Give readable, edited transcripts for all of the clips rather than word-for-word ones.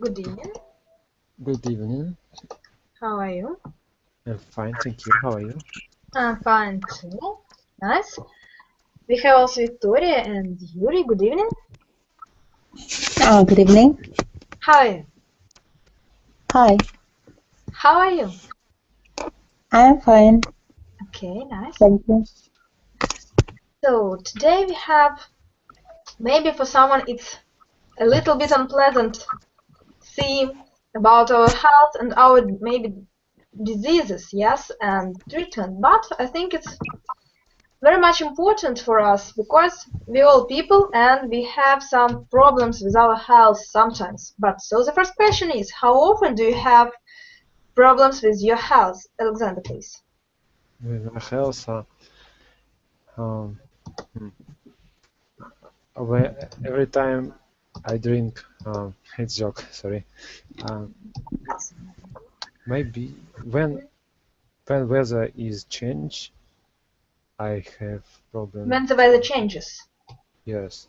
Good evening. Good evening. How are you? I'm fine, thank you. How are you? I'm fine too. Nice. We have also Victoria and Yuri. Good evening. Good evening. How are you? Hi. How are you? I'm fine. Okay, nice. Thank you. So today we have, maybe for someone it's a little bit unpleasant theme about our health and our maybe diseases, yes, and treatment, but I think it's very much important for us because we're all people and we have some problems with our health sometimes. But so the first question is, how often do you have problems with your health? Alexander, please. With my health, every time I drink, it's joke, sorry. Maybe when weather is change, I have problem. When the weather changes, Yes.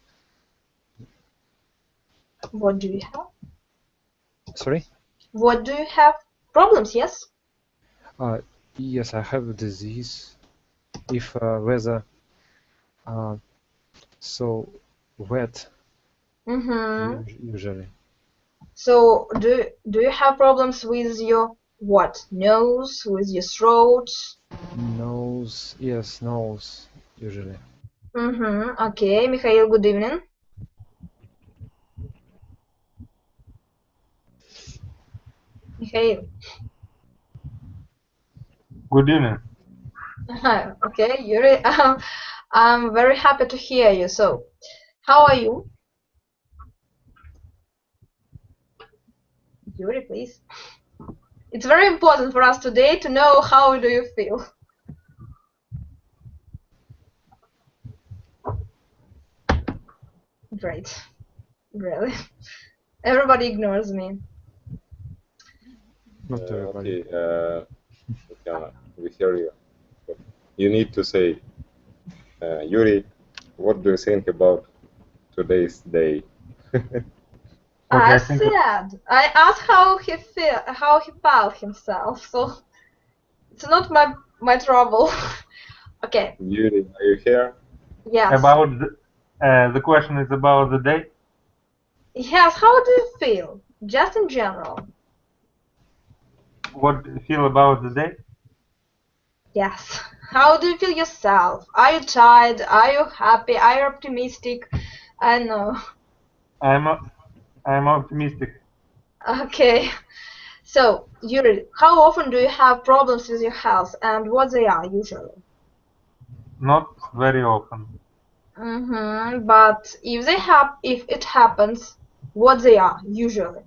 what do you have? Sorry? What do you have? Problems, yes? Yes, I have a disease. If weather so wet, usually. So do you have problems with your what? Nose, with your throat? Nose, yes, nose, usually. Okay, Mikhail, good evening. Mikhail. Good evening. Okay, Yuri, I'm very happy to hear you. So, how are you? Yuri, please. It's very important for us today to know how do you feel. Great. Really. Everybody ignores me. Not everybody. Okay, Tatjana, we hear you. You need to say, Yuri, what do you think about today's day? I said, I asked how he felt himself, so it's not my trouble. Okay. Yuri, are you here? Yes. About the question is about the day. Yes. How do you feel, just in general? What do you feel about the day? Yes. How do you feel yourself? Are you tired? Are you happy? Are you optimistic? I know. I'm optimistic. Okay. So, Yuri, how often do you have problems with your health and what they are usually? Not very often. But if it happens, what they are usually?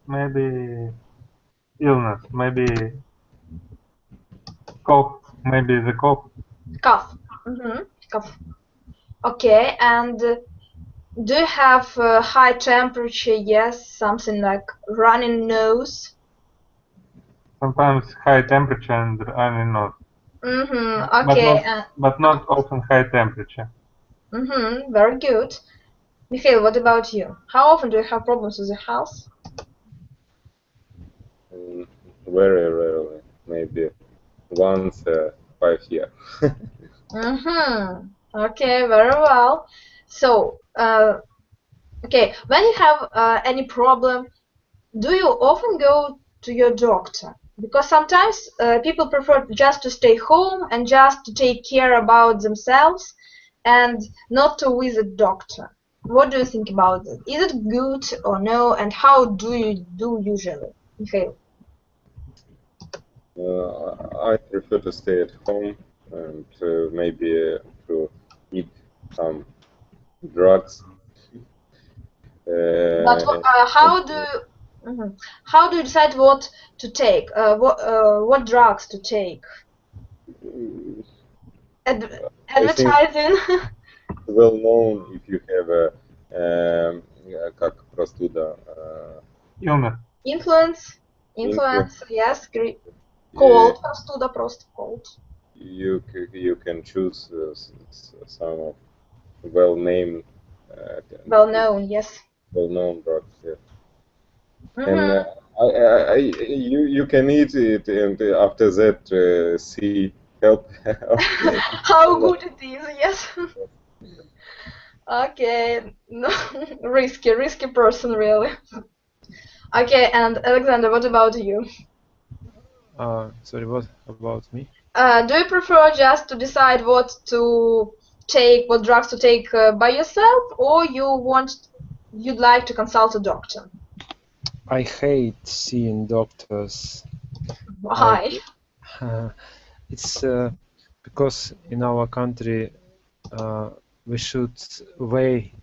Maybe illness, maybe cough, maybe the cough. Cough. Cough. Okay, and do you have high temperature? Yes, something like running nose. Sometimes high temperature and running nose. Okay. But not often high temperature. Very good. Mikhail, what about you? How often do you have problems with your health? Very rarely, maybe once 5 years. Okay, very well. So, okay, when you have any problem, do you often go to your doctor? Because sometimes people prefer just to stay home and just to take care about themselves and not to visit doctor. What do you think about it? Is it good or no? And how do you do usually, Mikhail? I prefer to stay at home and maybe to eat some drugs. But how do you decide what to take? What drugs to take? Advertising. Well known if you have a как простуда. Illness. Influence, yes. Cold, простуда, просто cold. You can choose some of well-known, well-known, yes. Well-known drugs. Yeah. and you can eat it, and after that see help. How good it is, yes. Okay, no, risky person, really. Okay, and Alexander, what about you? Sorry, what about me? Do you prefer just to decide what to take, what drugs to take by yourself, or you'd like to consult a doctor? I hate seeing doctors. Why? It's because in our country we should weigh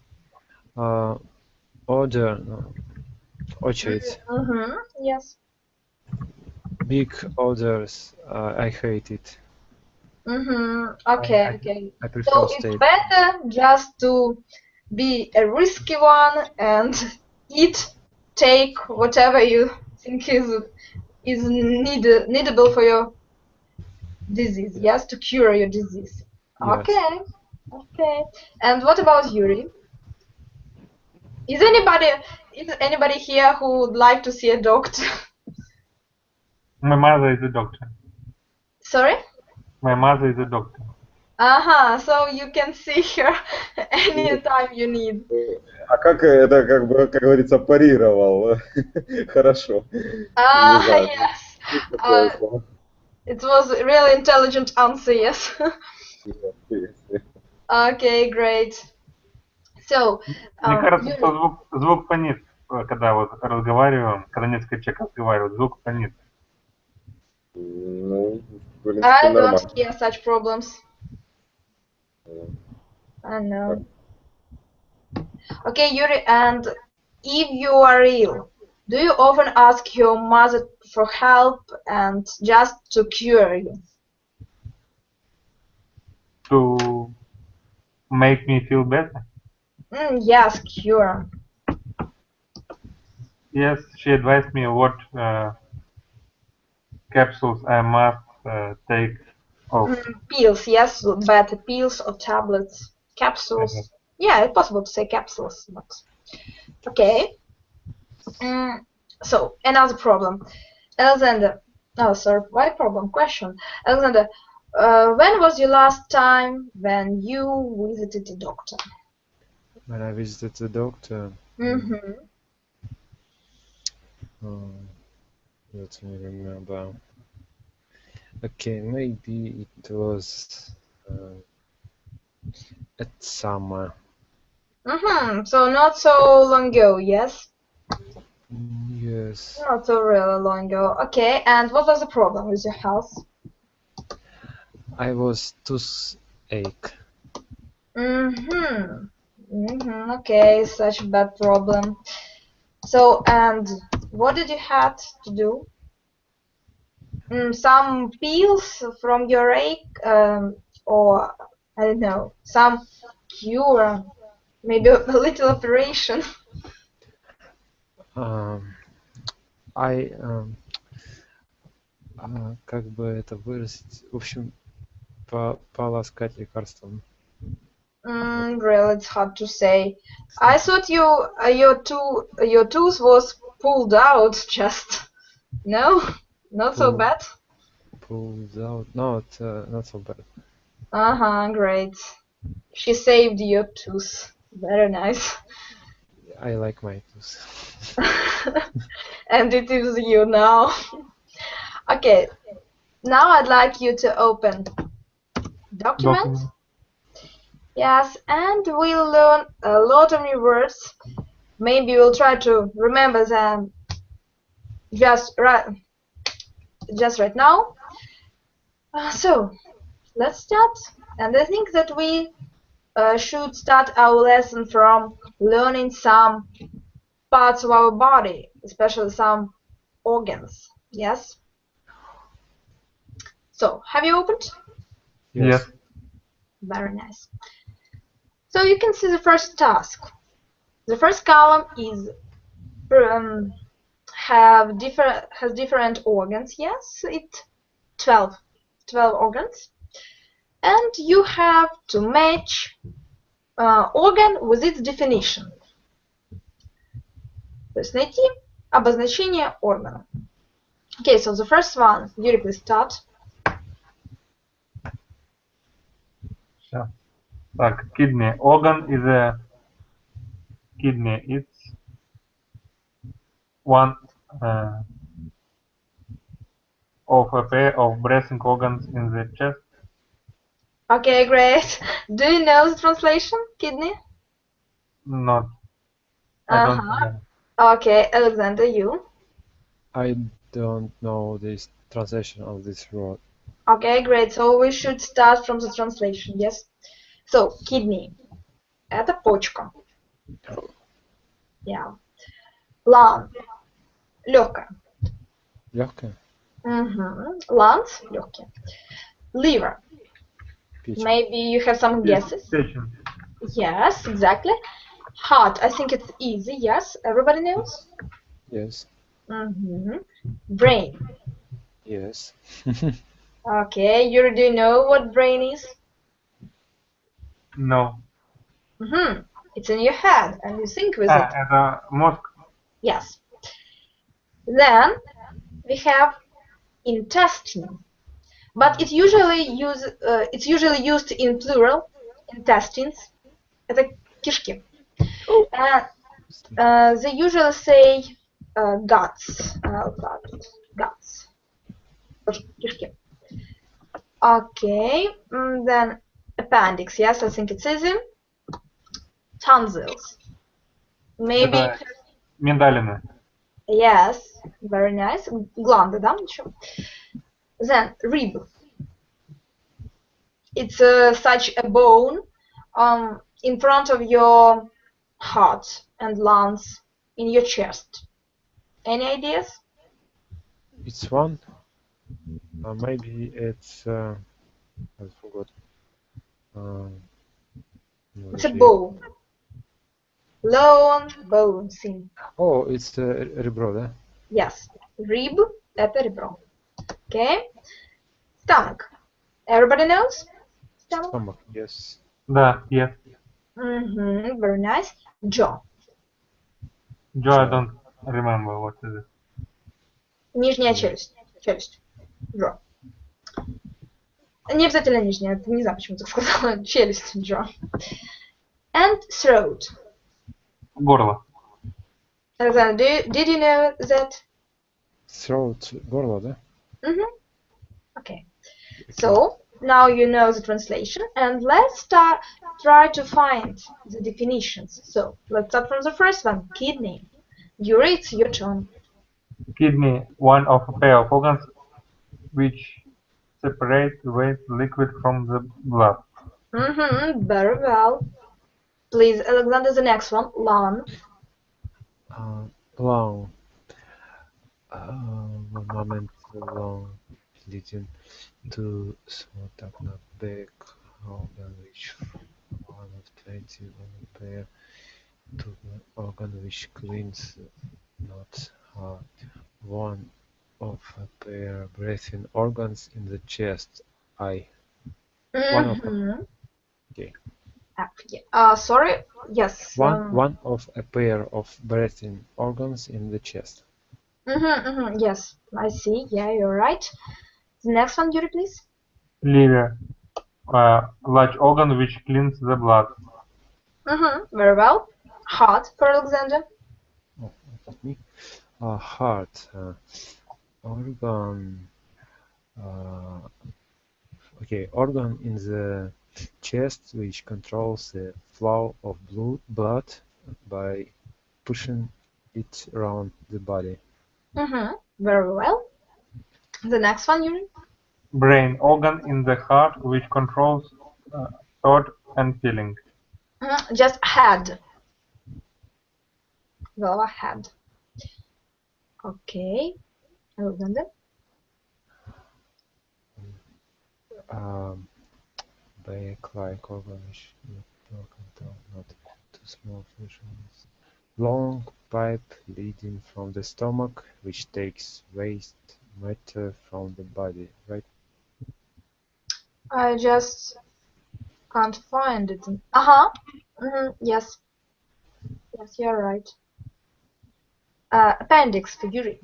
очередь. Yes. Big orders, I hate it. Okay, okay. I prefer So stay. it's better just to be a risky one and take whatever you think is needable for your disease. Yes, to cure your disease. Yes. Okay, okay. And what about Yuri? Is anybody here who would like to see a doctor? My mother is a doctor. Sorry? My mother is a doctor. So you can see her anytime you need. А как это, как говорится, парировал? Хорошо. Не знаю. Yes. Такое слово. It was a really intelligent answer, yes. Okay, great. So, Мне кажется, Yuri, что звук фонит, когда вот разговариваем, когда несколько человек разговаривают, звук фонит. Ну, в принципе, I don't нормально. hear such problems. I know. Okay, Yuri, and if you are ill, do you often ask your mother for help and just to cure you? To make me feel better? Yes, cure. Yes, she advised me what capsules I must take of. Pills, yes, better pills or tablets, capsules. Yeah, it's possible to say capsules, but okay. So another problem, Alexander. Oh, sorry, why problem? Question, Alexander. When was your last time when you visited a doctor? When I visited the doctor, let me remember. Okay, maybe it was at summer. So not so long ago, yes? Yes. Not so really long ago. Okay, and what was the problem with your health? I was toothache. Okay, such a bad problem. So, and what did you have to do? Some pills from your ache, or I don't know, some cure, maybe a little operation. Как бы это выразить? В общем, полоскать лекарством. Really, it's hard to say. I thought your tooth was pulled out. Just no, not so bad. Pulled out? No, it's not so bad. Great. She saved your tooth. Very nice. I like my tooth. And it is you now. Okay. Now I'd like you to open document. Yes, and we'll learn a lot of new words. Maybe we'll try to remember them just right now. So let's start. And I think that we should start our lesson from learning some parts of our body, especially some organs. Yes? So, have you opened? Yes. Very nice. So you can see the first task. The first column is has different organs. Yes, it's 12 organs, and you have to match organ with its definition. То есть найти Обозначение органа. Okay, so the first one, Yuri, please start. Сейчас. Так, kidney. Organ is a kidney. It's one of a pair of breathing organs in the chest. Okay, great. Do you know the translation, kidney? Not. I don't know. Okay, Alexander, you? I don't know this translation of this word. Okay, great. So we should start from the translation, yes? So, kidney. Это почка. Yeah. Lung. Легкая. Легкая? Lungs. Легкие. Liver. Печень. Maybe you have some guesses? Печень. Yes, exactly. Heart. I think it's easy, yes? Everybody knows? Yes. Brain. Yes. Okay, you do know what brain is? No. It's in your head and you think with it. Это мозг. Yes. Then we have intestine, but it's usually used in plural. Intestines. Это кишки. They usually say guts. Guts. Кишки. Okay. Then appendix. Yes, I think it's easy. Tonsils. Maybe. Это миндалины. Yes, very nice. Гланды, да, еще. Then rib. It's such a bone in front of your heart and lungs in your chest. Any ideas? It's one. Maybe it's I forgot. It's a bone. Long bone thing. Oh, it's ребро, да? Yes. Rib, это ребро. Okay. Stomach. Everybody knows? Stomach, yes. Да, yes. Very nice. Jaw. Jaw, I don't remember what is it. Нижняя челюсть. Челюсть. Jaw. Не обязательно нижняя, это не знаю, почему так сказала. Челюсть. Jaw. And throat. Горло. Alexander, did you know that? Throat, горло, да? Okay. So, now you know the translation, and let's try to find the definitions. So, let's start from the first one, kidney. Yuri, it's your turn. Kidney, one of a pair of organs which separate waste liquid from the blood. Very well. Please, Alexander, the next one, lung. Lung. One moment, lung leading to small up back organ which one of 20 pair to the organ which cleans not heart. One of a pair breathing organs in the chest. One of them. Okay. Sorry. Yes. One of a pair of breathing organs in the chest. Yes, I see. Yeah, you're right. The next one, Yuri, please. Liver, large organ which cleans the blood. Very well. Heart for Alexander. Oh, that's me. Heart. Organ. Okay, organ in the chest which controls the flow of blood by pushing it around the body. Very well. The next one, Yuri. Brain, organ in the heart which controls thought and feeling. Just head. Голова, head. Okay. Alexander. Back-like organ which control not too small functions. Long pipe leading from the stomach which takes waste matter from the body, right? I just can't find it. Yes. Yes, you're right. Appendix for Yuri.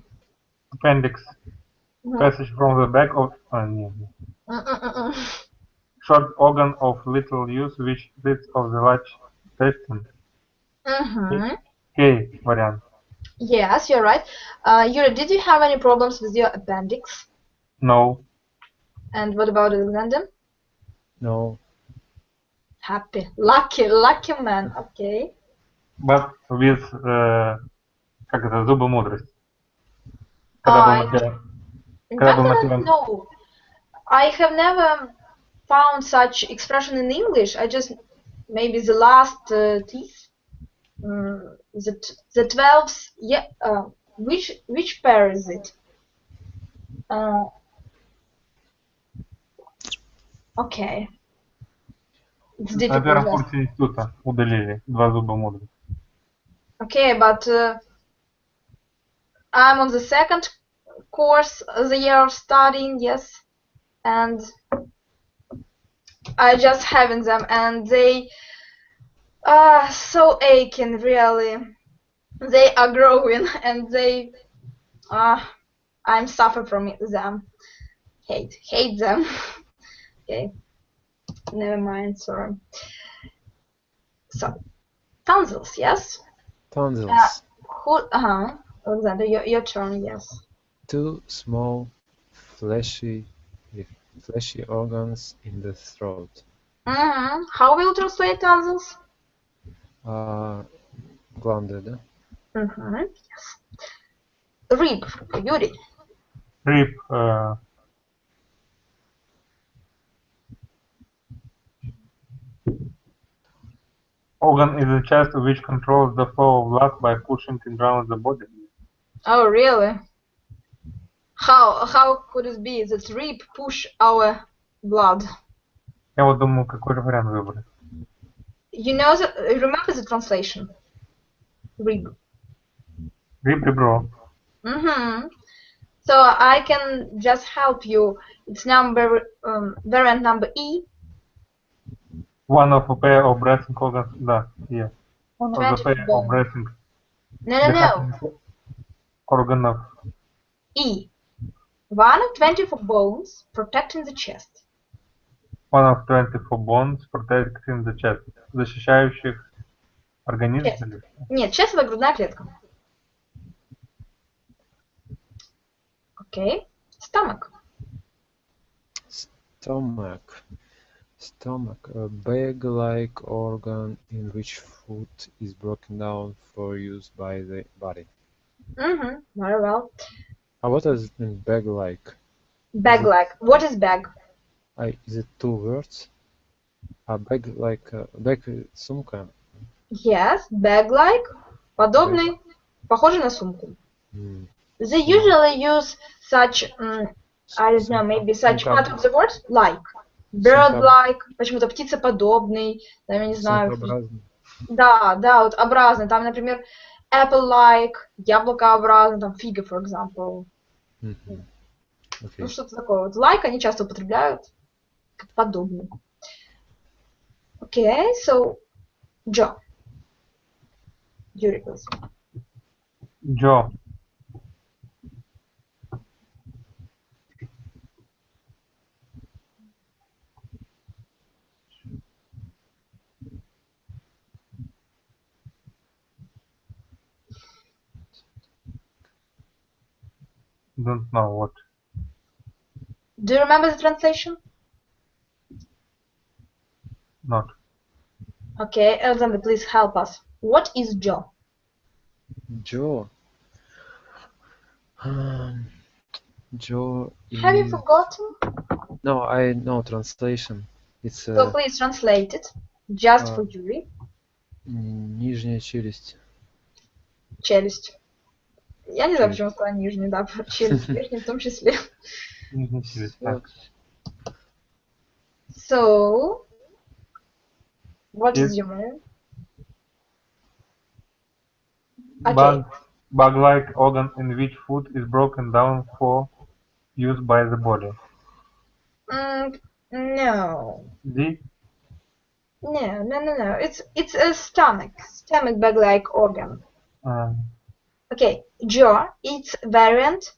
Appendix. Mhm. Passage from the back of short organ of little use which sits of the large intestine. K вариант. Yes, you're right. Yuri, did you have any problems with your appendix? No. And what about Alexander? No. Happy, lucky man. Okay. But with как это, зубы мудрости. Когда In был fact, I don't материал. know. I have never found such expression in English. I just maybe the last teeth, the 12th. Yeah. Which pair is it? Okay. It's На difficult. первом курсе института удалили 2 зуба мудрости. Okay, but I'm on the second course the year of studying, yes, and I just having them, and they are so aching, really. They are growing, and they I'm suffer from them. Hate them. Okay, never mind. Sorry. So, tonsils, yes. Tonsils. Alexander, your turn. Yes. 2 small, fleshy organs in the throat. How will you translate tonsils? Glandy, да? Yes. Rib, Yuri. Rib. Organ is the chest which controls the flow of blood by pushing it around the body. Oh, really? How could it be that rib push our blood? Я вот думаю, какой же вариант выбрать. You know remember the translation? Rib. Rib, ребро. So I can just help you. It's variant number E. One of a pair of breathing organs. Да, yeah. Of the pair of breathing. No. Organов. E. One of 24 bones protecting the chest. One of 24 bones protecting the chest. Защищающих организм? Нет, chest это грудная клетка. Okay. Stomach. Stomach, a bag-like organ in which food is broken down for use by the body. Very well. What does it mean, bag-like? Bag-like. What is bag? Is it 2 words? A bag-like, bag сумка. Yes, bag-like. Подобный, похожий на сумку. They usually use such, I don't know, maybe such part of the word, like. Bird-like, почему-то птицеподобный, там, я не знаю. Да, вот образный. Там, например, apple-like, яблокообразный, там, фига, for example. Okay. Ну, что-то такое. Вот like они часто употребляют как подобный. Okay, so, jaw. Yuri, please. Jaw. Don't know what. Do you remember the translation? Not. Okay, Alexander, please help us. What is jaw? Jaw. Jaw is... Have you forgotten? No, I know translation. It's So please translate it, just for Yuri. Нижняя челюсть. Челюсть. Я не знаю, почему сказала нижнюю, да, челюсть, верхнюю в том числе. So, what is your name? Okay. Bug-like organ in which food is broken down for use by the body. No. D? No. It's a stomach bug-like organ. Okay, jaw, its variant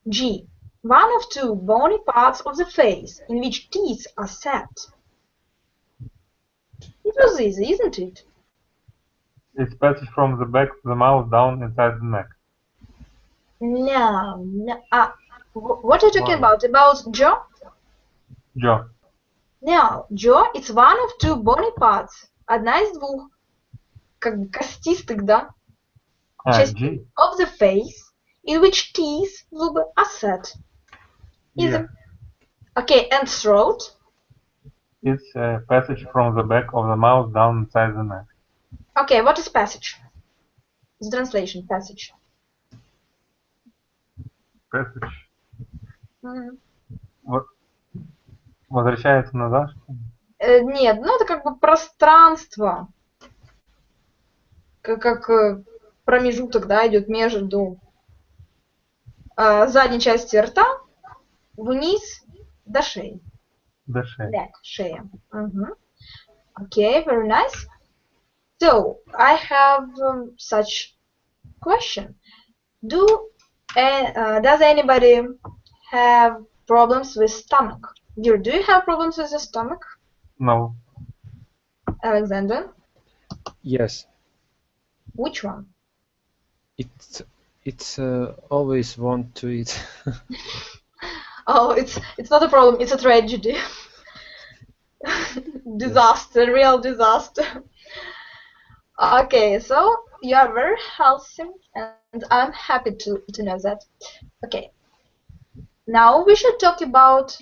G. One of two bony parts of the face in which teeth are set. It was easy, isn't it? It's passage from the back of the mouth down inside the neck. No, no. What are you talking Wow. about? About jaw? Jaw. No, jaw, it's one of two bony parts. Одна из двух, как бы костистых, да? G. Of the face in which teeth, зубы, are set. Easy. Yeah. Okay, and throat? It's a passage from the back of the mouth down inside the neck. Okay, what is passage? The translation, passage. Passage. Мгм. Возвращается назад? Нет, ну это как бы пространство. Как промежуток, да, идет между задней части рта вниз до шеи. До шеи. Neck, шея. Okay, very nice. So, I have such question. Does anybody have problems with stomach? Do you have problems with your stomach, No. Alexander? Yes, Which one? it's always want to eat. Oh, it's not a problem. It's a tragedy. Disaster, real disaster. Okay, so you are very healthy, and I'm happy to know that. Okay. Now we should talk about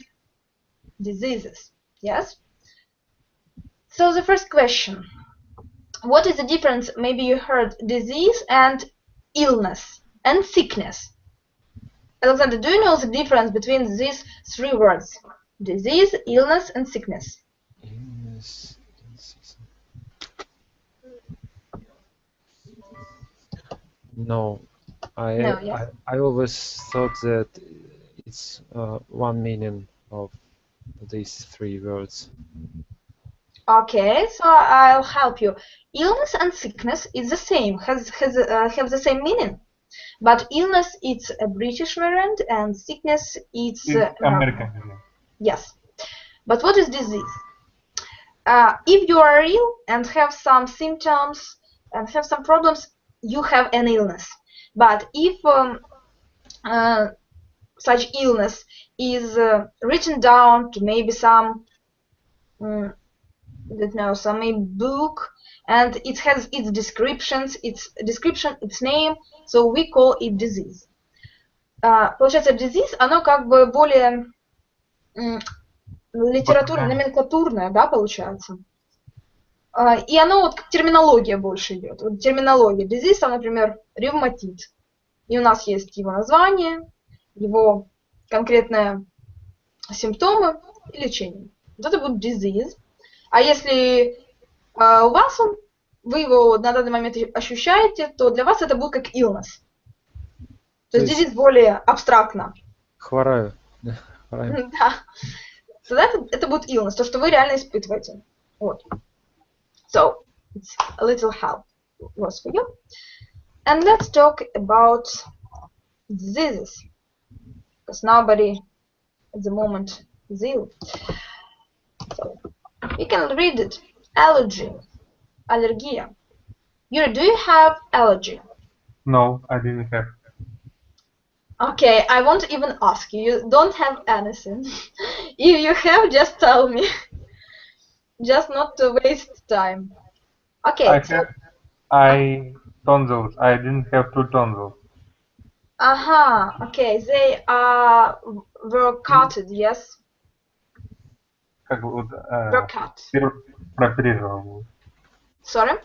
diseases. Yes. So the first question: what is the difference? Maybe you heard disease and illness and sickness. Alexander, do you know the difference between these three words? Disease, illness, and sickness. Yes. No, No, yes. I always thought that it's one meaning of these three words. Okay, so I'll help you. Illness and sickness is the same, have the same meaning. But illness it's a British variant and sickness it's American. Yes. But what is disease? If you are ill and have some symptoms and have some problems, you have an illness. But if such illness is written down to maybe some some book, and it has its description, its name, so we call it disease. Получается, disease, оно как бы более литературное, номенклатурное, да, получается. И оно вот как терминология больше идет. Вот терминология. Disease, там, например, ревматит. И у нас есть его название, его конкретные симптомы и лечение. Вот это будет disease. А если у вас вы его на данный момент ощущаете, то для вас это будет как illness. То есть disease более абстрактно. Хвораю. Да. Тогда это будет illness, то, что вы реально испытываете. Вот. So, it's a little help was for you. And let's talk about diseases. Because nobody at the moment is ill. So, we can read it. Allergy. Аллергия. Yuri, do you have allergy? No, I didn't have. Okay, I won't even ask you. You don't have anything. If you have, just tell me. Just not to waste time. Okay. Tonsils. I didn't have two tonsils. Okay. They were cutted, yes? Как будто Were cut. хирург прооперировал. Sorry?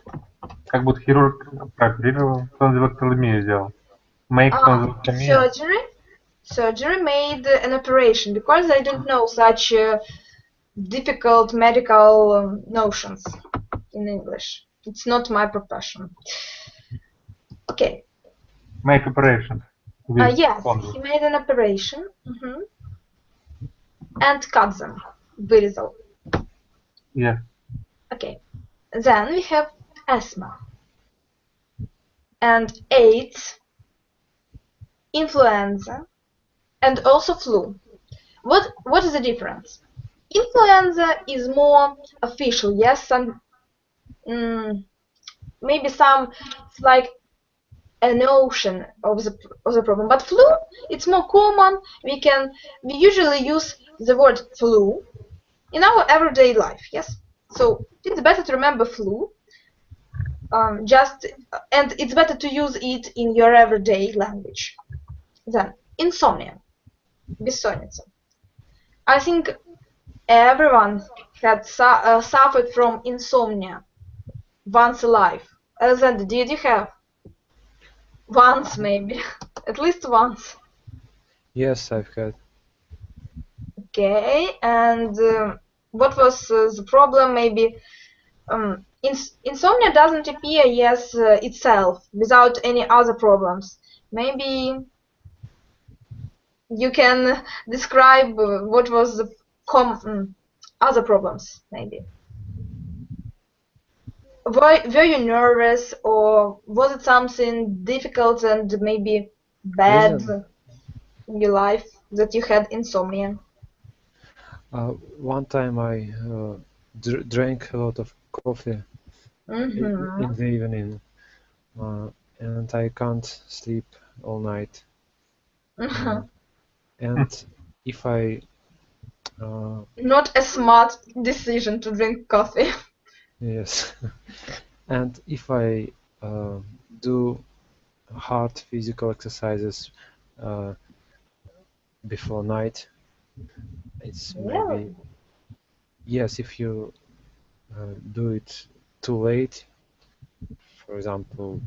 Как будто хирург прооперировал, тонзиллэктомию сделал. Make tonsillectomy. Surgery made an operation, because I don't know such difficult medical notions in English. It's not my profession. Okay. Make operation. Yes, he made an operation and cut them. Вырезал. Yeah. Okay. Then we have asthma and AIDS influenza, and also flu. What is the difference? Influenza is more official, yes, some maybe some it's like a notion of the problem, but flu it's more common. We usually use the word flu in our everyday life, yes. So it's better to remember flu. And it's better to use it in your everyday language. Then insomnia, бессонница. I think everyone had suffered from insomnia once alive. Alexander, did you have? Once maybe, at least once. Yes, I've had. Okay, and what was the problem? Maybe insomnia doesn't appear itself without any other problems. Maybe you can describe what was the other problems, maybe. Were you nervous, or was it something difficult and maybe bad in your life that you had insomnia? One time I drank a lot of coffee in the evening, and I can't sleep all night. And if I not a smart decision to drink coffee. Yes, and if I do hard physical exercises before night, it's maybe yes. If you do it too late, for example,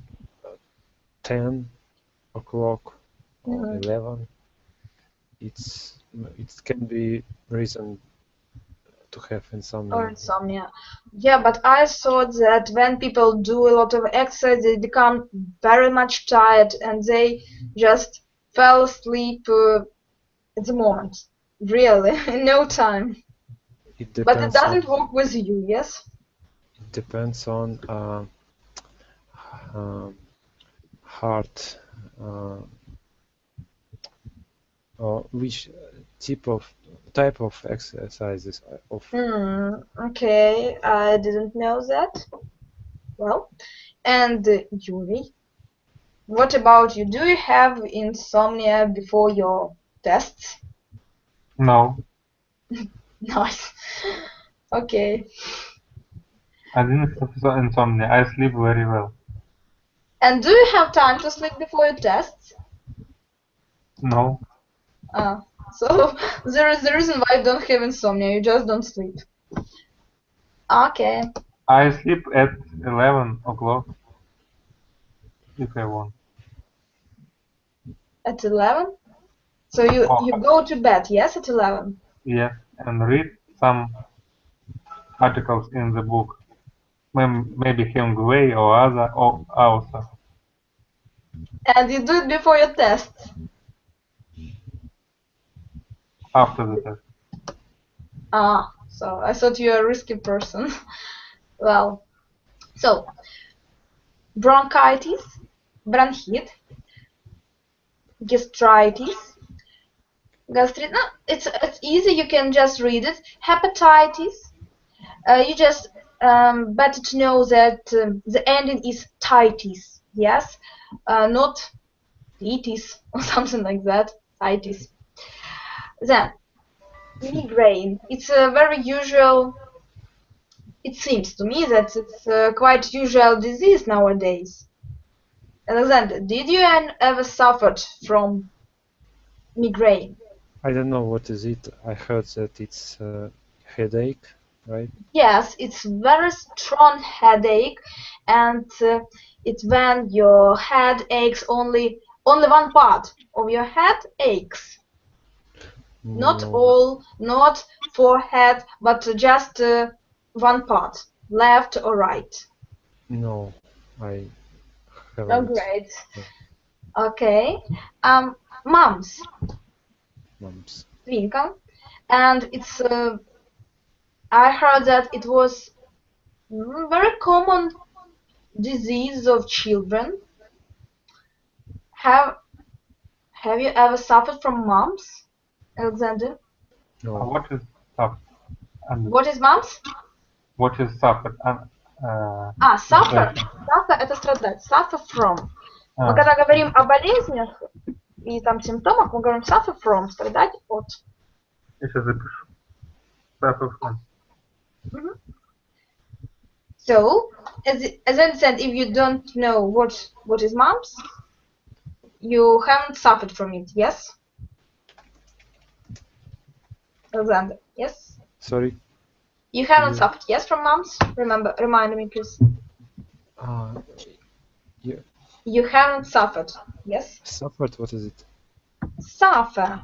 10 o'clock or 11, it can be reason to have insomnia. Or insomnia. Yeah, but I thought that when people do a lot of exercise, they become very much tired and they just fell asleep at the moment. Really, in no time. But it doesn't work with you, yes? It depends on heart or which type of exercises of. Okay, I didn't know that. Well, and Yuri, what about you? Do you have insomnia before your tests? No. Nice. Okay. I didn't have insomnia. I sleep very well. And do you have time to sleep before your tests? No. So there is the reason why you don't have insomnia. You just don't sleep. Okay. I sleep at 11 o'clock if I want. At 11? So you go to bed, yes, at 11? Yes, and read some articles in the book. Maybe Hemingway or other author. And you do it before your tests? After the test. So I thought you were a risky person. Well, so bronchitis, bronchit, gastritis, gastrit. No, it's easy. You can just read it. Hepatitis. You just better to know that the ending is titis. Yes, not itis or something like that. Titis. Then migraine. It's a very usual. It seems to me that it's a quite usual disease nowadays. Alexander, did you ever suffered from migraine? I don't know what is it. I heard that it's headache, right? Yes, it's very strong headache, and it's when your head aches only one part of your head aches. Not all, not forehead, but just one part, left or right. No, I haven't. Oh, great. Okay. Mumps. Свинка. And it's I heard that it was very common disease of children. Have Have you ever suffered from mumps, Alexander? No. What is suffer? And What is mumps? what is suffer? Suffer. Suffer — это страдать. Suffer from. Мы когда говорим о болезнях и там симптомах, мы говорим suffer from, страдать от. Я сейчас запишу. Suffer from. So, as I said, if you don't know what is mumps, you haven't suffered from it, yes? Alexander, yes? Sorry. You haven't suffered, yes, from mumps? Remind me, please. Yeah. You haven't suffered, yes? Suffered, what is it? Suffer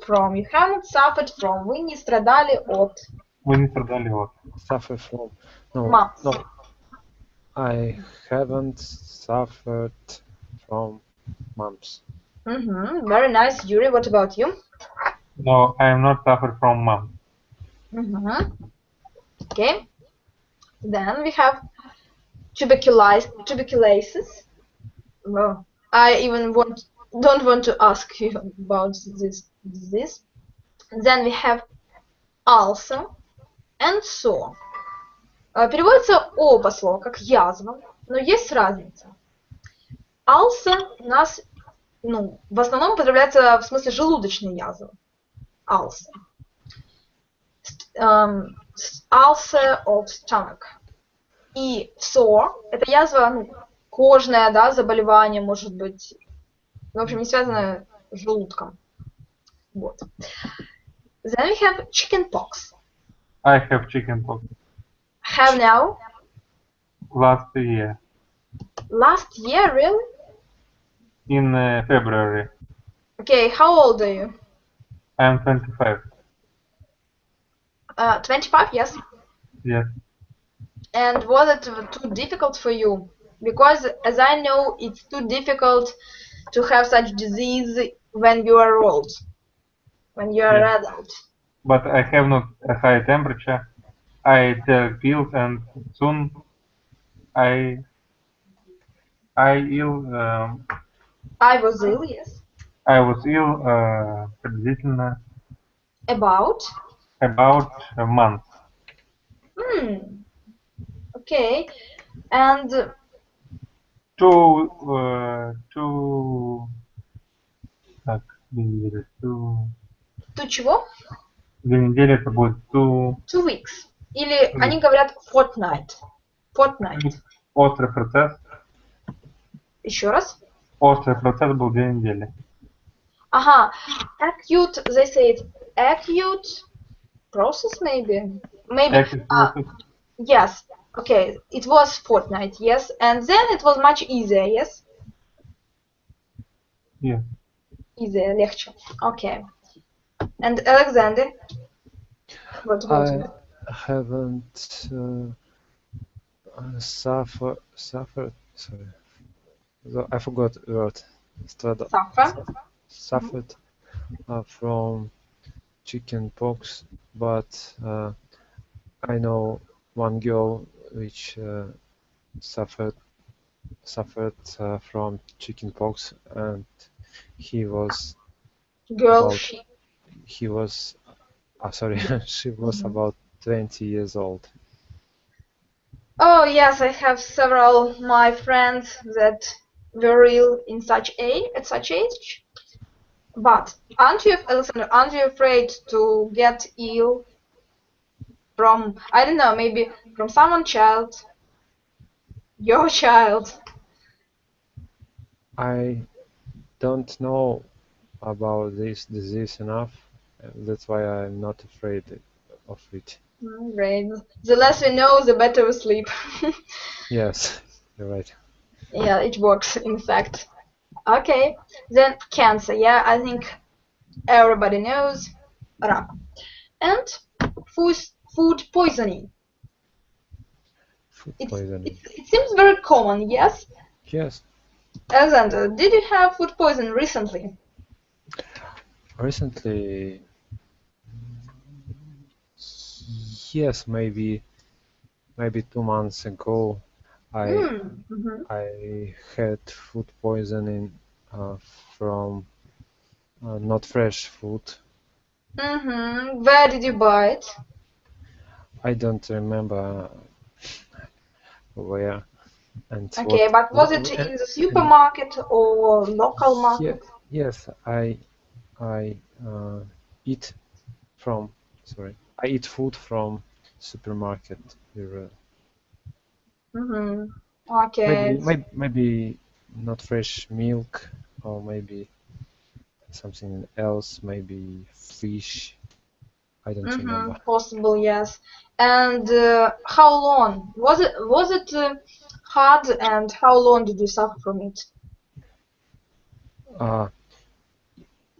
from. You haven't suffered from. Вы не страдали от. Вы не страдали от. Suffer from. No. Mumps. No. I haven't suffered from mumps. Very nice, Yuri. What about you? No, I am not suffered from mum. Okay. Then we have tuberculosis. Well, I even don't want to ask you about this disease. Then we have ulcer and sore. Переводится оба слова как язва, но есть разница. Ulcer у нас, в основном употребляется в смысле желудочной язвы. Ulcer. Ulcer of stomach. И sore — это язва, кожное, да, заболевание, может быть, в общем, не связанное с желудком. Вот. Then we have chickenpox. I have chickenpox. Have now? Last year. Last year, really? In February. Okay, how old are you? I am 25. 25, yes? Yes. And was it too difficult for you? Because, as I know, it's too difficult to have such disease when you are old, when you are an adult. But I have not a high temperature. I take pills and soon I was ill, yes. I was ill приблизительно About a month. Okay. And Two 2 чего? 2 недели это будет 2 weeks. Или они говорят fortnight. острый процесс. Еще раз. Острый процесс был 2 недели. Acute, they say it acute process, maybe. Yes. Okay, it was fortnight, yes. And then it was much easier, yes? Yes. Easier, легче. Okay. And Alexander? What about you? I haven't suffered. Sorry, I forgot the word. Suffered from chickenpox, but I know one girl which suffered from chickenpox, and she was about 20 years old. Oh yes, I have several my friends that were ill at such age. But aren't you afraid to get ill from, I don't know, maybe from someone's child, your child? I don't know about this disease enough. That's why I'm not afraid of it. Great. The less we know, the better we sleep. Yes, you're right. Yeah, it works, in fact. Okay, then cancer. Yeah, I think everybody knows. Рак. And food poisoning. Food poisoning. It seems very common, yes? Yes. Alexander, did you have food poisoning recently? Recently, yes, maybe 2 months ago, I had food poisoning from not fresh food. Where did you buy it? I don't remember where and Okay, but was it in the supermarket or local market? Yes, I eat from. Sorry, I eat food from supermarket. Okay. Maybe not fresh milk, or maybe something else. Maybe fish. I don't remember. Possible, yes. And how long was it? Was it hard? And how long did you suffer from it?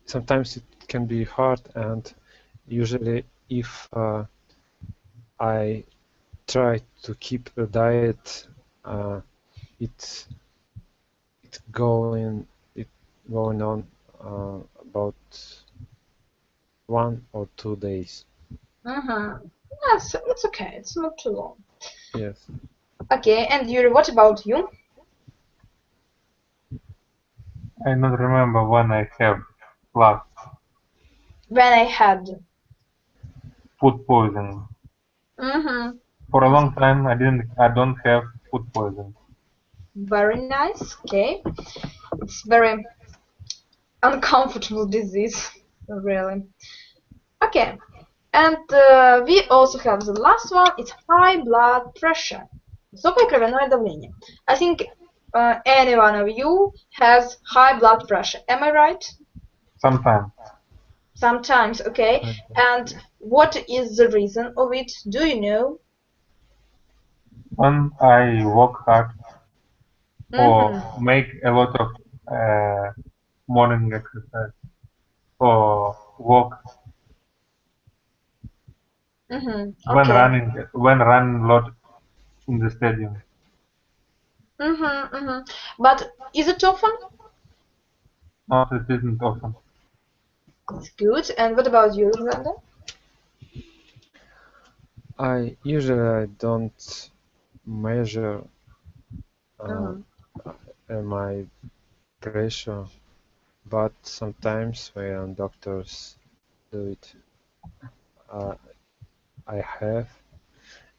Sometimes it can be hard, and usually if I try to keep a diet, it going on about 1 or 2 days. Yes, it's okay. It's not too long. Yes. Okay, and Yuri, what about you? I don't remember when I have last When I had. food poisoning. For a long time, I don't have food poisoning. Very nice. Okay, it's very uncomfortable disease, really. Okay, and we also have the last one. It's high blood pressure. Высокое кровяное давление. I think any one of you has high blood pressure. Am I right? Sometimes. Sometimes, okay. And what is the reason of it? Do you know? When I work hard or make a lot of morning exercise or walk Okay. when running a lot in the stadium. But is it often? No, it isn't often. That's good. And what about you, Alexander? I usually don't measure my pressure, but sometimes when doctors do it, I have,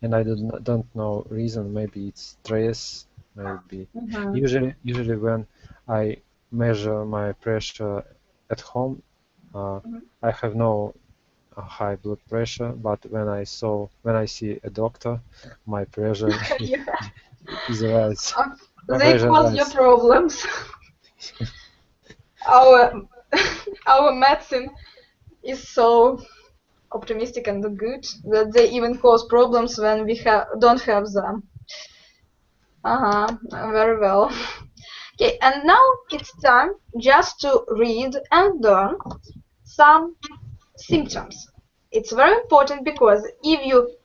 and I don't know reason. Maybe it's stress. Maybe usually when I measure my pressure at home, I have no high blood pressure, but when I see a doctor, my pressure is rise. They cause your problems. Our medicine is so optimistic and good that they even cause problems when we don't have them. Very well. Okay, and now it's time just to read and learn some symptoms. It's very important because if you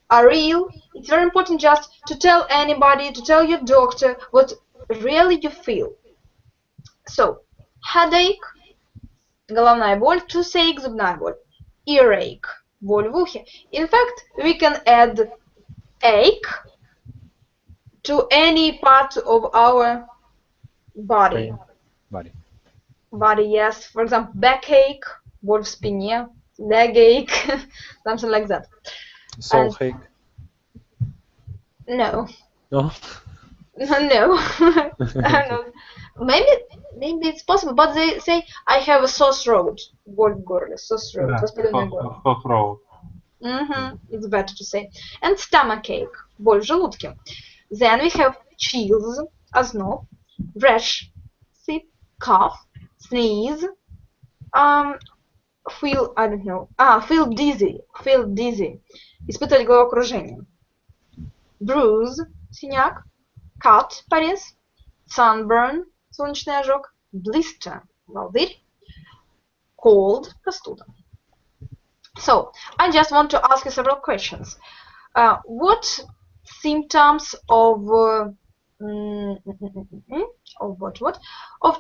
are ill, it's very important just to tell anybody, to tell your doctor what really you feel. So, headache, головная боль, toothache, зубная боль, earache, боль в ухе. In fact, we can add ache to any part of our body. Body, yes. For example, backache, боль в спине, leg ache, something like that. Soul ache? No. No? No. Maybe it's possible, but they say I have a sore throat. Боль в горле, sore throat, воспаленное горло. Sore throat. It's better to say. And stomach ache, боль в желудке. Then we have chills, озноб, rash, sick, cough, sneeze, feel dizzy, испытывать головокружение. Bruise, синяк, cut, порез, sunburn, солнечный ожог, blister, волдырь, cold, простуда. So, I just want to ask you several questions. What symptoms of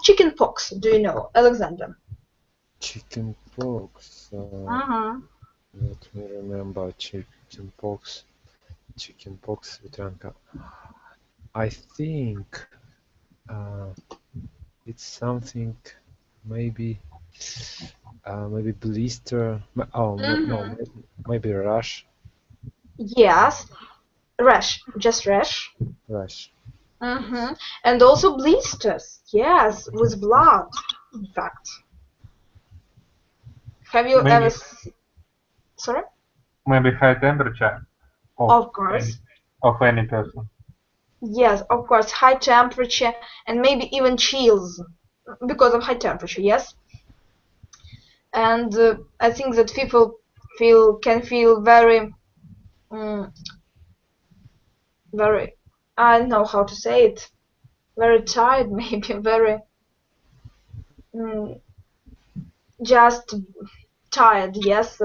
chicken pox do you know, Alexander? Chicken pox. Let me remember chicken pox. Chicken pox, ветрянка. I think it's something maybe Maybe blister. Oh, no, maybe rash. Yes, rash, just rash. Rash. And also blisters. Yes, with blood. In fact, have you Maybe- ever? Sorry. Maybe high temperature Of course. of any person. Yes, of course, high temperature and maybe even chills because of high temperature. Yes. And I think that people can feel very, very. I don't know how to say it. Very tired, maybe very. Just tired. Yes.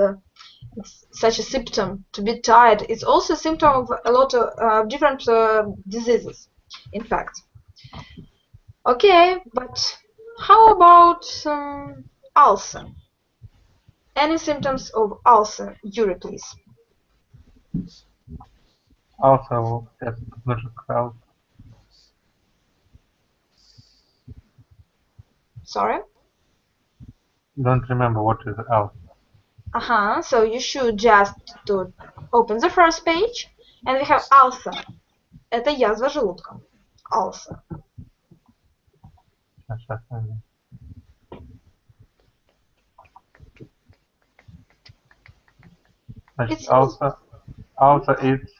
It's such a symptom to be tired. It's also a symptom of a lot of different diseases, in fact. Okay, but how about ulcer? Any symptoms of ulcer, Yuri, please? Also, just logical. Sorry? Don't remember what is else. So you should just to open the first page, and we have ulcer. Это язва желудка. Ulcer. Значит, also it's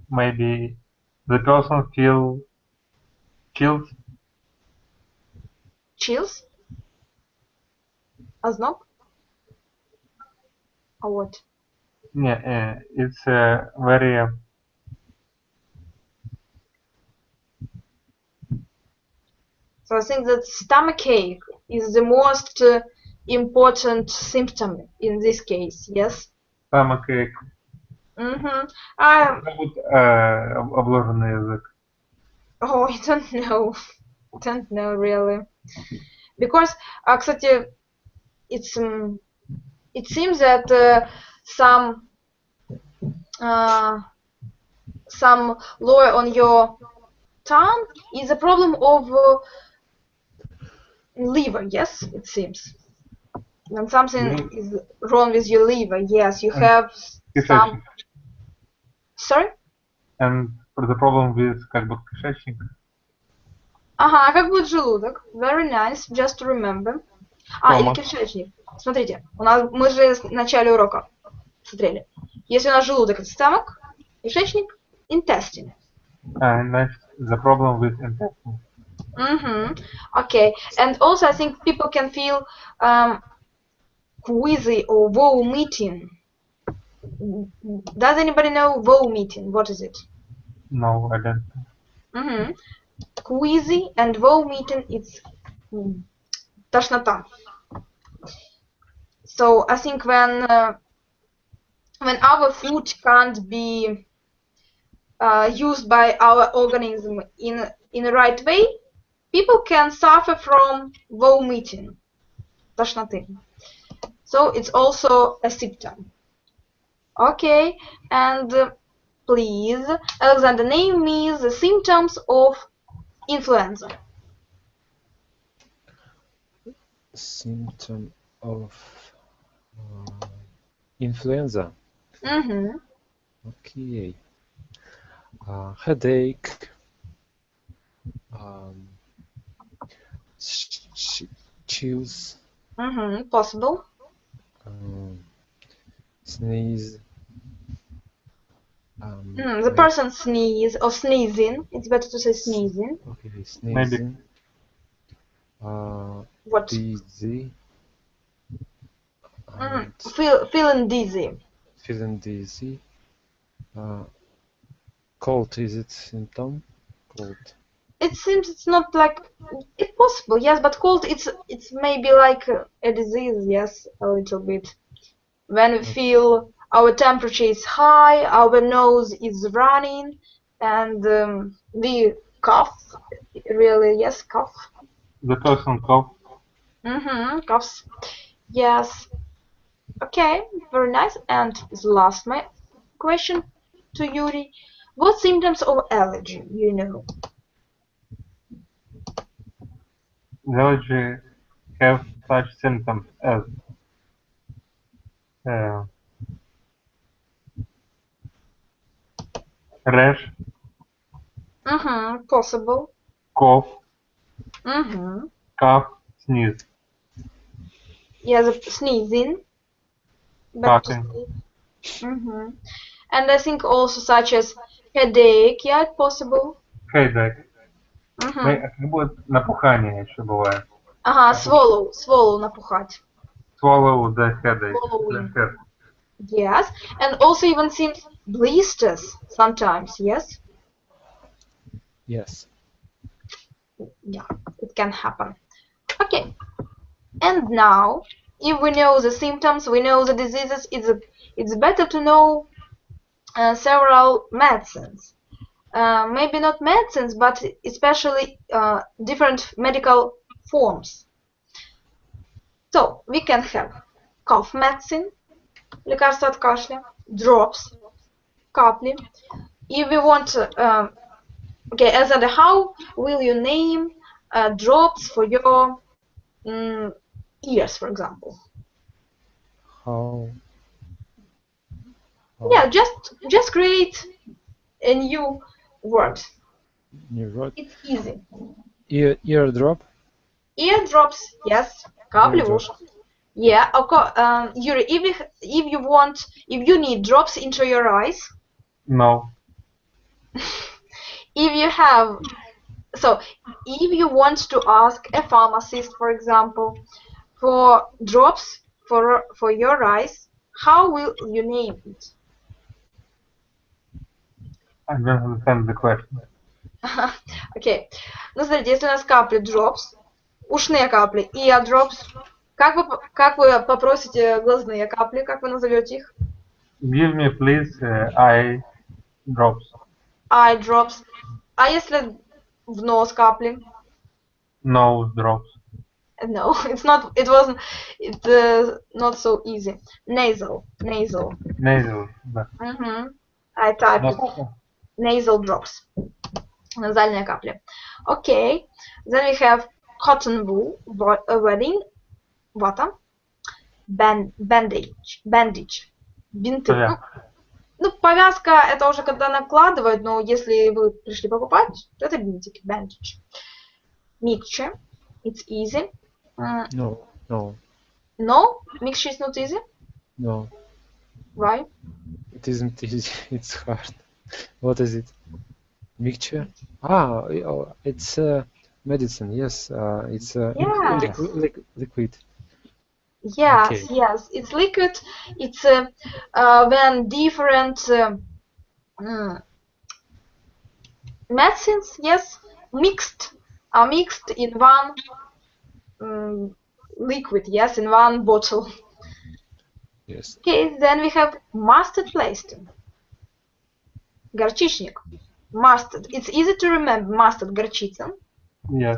maybe the person feel chills. Chills? Озноб? Or what? Yeah, it's very So I think that stomachache is the most important symptom in this case, yes? stomachache. Зовут обложенный язык. Oh, I don't know. Don't know really. Because, кстати, it seems that some lower on your tongue is a problem of liver. Yes, it seems. When something is wrong with your liver, yes, you have some. Sorry? And for the problem with как бы кишечник. Ага, как будет желудок? Very nice, just to remember. Или кишечник. Смотрите, мы же в начале урока смотрели. Если у нас желудок это stomach, кишечник intestine. Значит, the problem with intestine. Okay, and also I think people can feel queasy or vomiting. Does anybody know vomiting? What is it? No, I don't. Queasy and vomiting, it's тошнота. So I think when our food can't be used by our organism in the right way, people can suffer from vomiting, тошноты. So it's also a symptom. Okay, and please, Alexander, name me the symptoms of influenza. Symptom of influenza. Okay. Headache. Chills. Possible. Sneeze. The person sneeze or sneezing. It's better to say sneezing. Okay, sneezing. What? Dizzy. Feeling dizzy. Feeling dizzy. Cold, is it symptom? Cold. It seems it's not like it's possible, yes, but cold it's maybe like a disease, yes, a little bit. When we feel our temperature is high, our nose is running, and we cough. Really, yes, cough. The person cough. Coughs. Yes. Okay, very nice. And the last my question to Yuri: what symptoms of allergy you know? The allergy have such symptoms as rash, Possible. cough, Mm-hmm. cough, sneeze, Yeah, the sneezing. But coughing. And I think also such as headache. Yeah, it's possible. Headache. Как будет напухание еще бывает. Ага, swallow, напухать. Swallow the headache. Swallowing. The head. Yes, and also even seems blisters sometimes. Yes. Yes. Yeah, it can happen. Okay. And now, if we know the symptoms, we know the diseases, it's better to know several medicines. Maybe not medicines, but especially different medical forms. So, we can have cough medicine, лекарство от кашля, drops, капли. If we want, okay, Alexander, how will you name drops for your ears, for example? How? Yeah, just create a new word. New word? It's easy. Eardrop? Eardrops, yes. Капли в уши. Yeah, Yuri, if you need drops into your eyes. No. If you want to ask a pharmacist, for example, for drops for your eyes, how will you name it? I don't understand the question. Окей. Ну, смотрите, если у нас капли drops, ушные капли, ear drops, как вы попросите глазные капли, как вы назовете их? Give me, please, eye drops. Eye drops. А если в нос капли? Nose drops. No, it's not. It wasn't. It's not so easy. Nasal. Nasal, да. I typed it. Nasal drops. Назальные капли. Okay. Then we have cotton wool, wedding, вата, bandage, бинты. Ну, повязка это уже когда накладывают, но если вы пришли покупать, то это бинтики, bandage. Mixture, it's easy. No. No? Mixture is not easy? No. Why? It isn't easy. It's hard. What is it? Mixture? It's medicine. Yes. It's Yes. liquid. Yes, Okay. yes. It's liquid. It's when different medicines, yes, are mixed in one liquid, yes, in one bottle. Yes. Okay, then we have mustard plaster. Горчичник. Mustard. It's easy to remember. Mustard, горчица. Yes.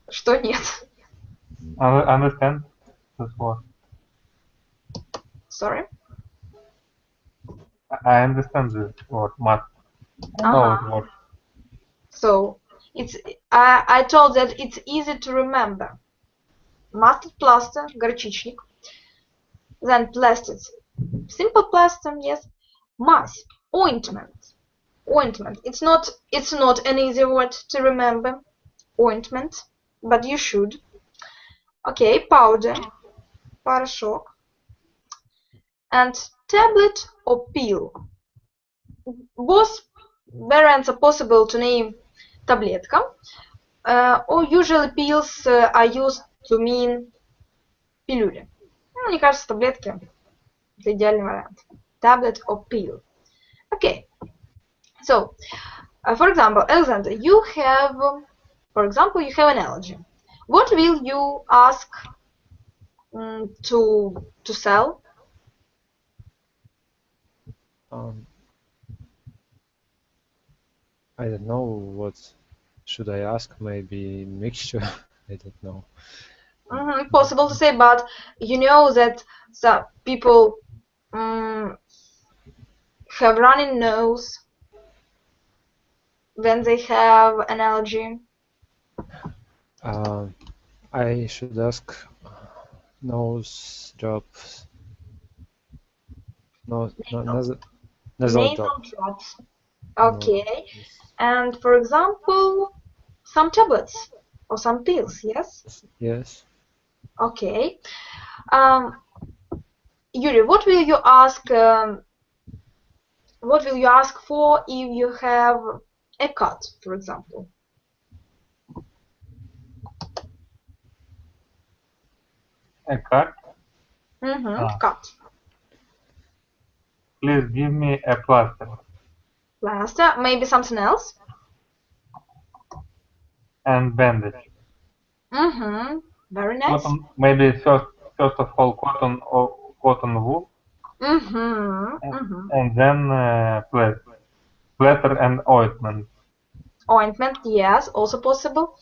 Что нет? I understand this word. Sorry? I understand this word, must. I know it works. So, I told that it's easy to remember. Mustard plaster, горчичник. Then plaster. Simple plaster, yes. Мазь, ointment. Ointment. It's not an easy word to remember. Ointment, but you should. Okay, powder, порошок. And tablet or pill. Both variants are possible to name таблетка. Or usually pills are used to mean пилюли. Мне кажется, таблетки это идеальный вариант. Tablet or pill. Okay. So, for example, Alexander, you have an allergy. What will you ask to sell? I don't know what should I ask. Maybe mixture. I don't know. Possible to say, but you know that some people have running nose when they have an allergy. I should ask Nose drops. Nasal Nasal drops. drops. Okay. Yes. And for example, some tablets or some pills, yes? Yes. Okay. Yuri, what will you ask for if you have a cat, for example? A cat? Cat. Please give me a plaster. Plaster, maybe something else? And bandage. Very nice. Cotton, maybe first of all cotton or cotton wool. And then plaster and ointment. Ointment, yes, also possible.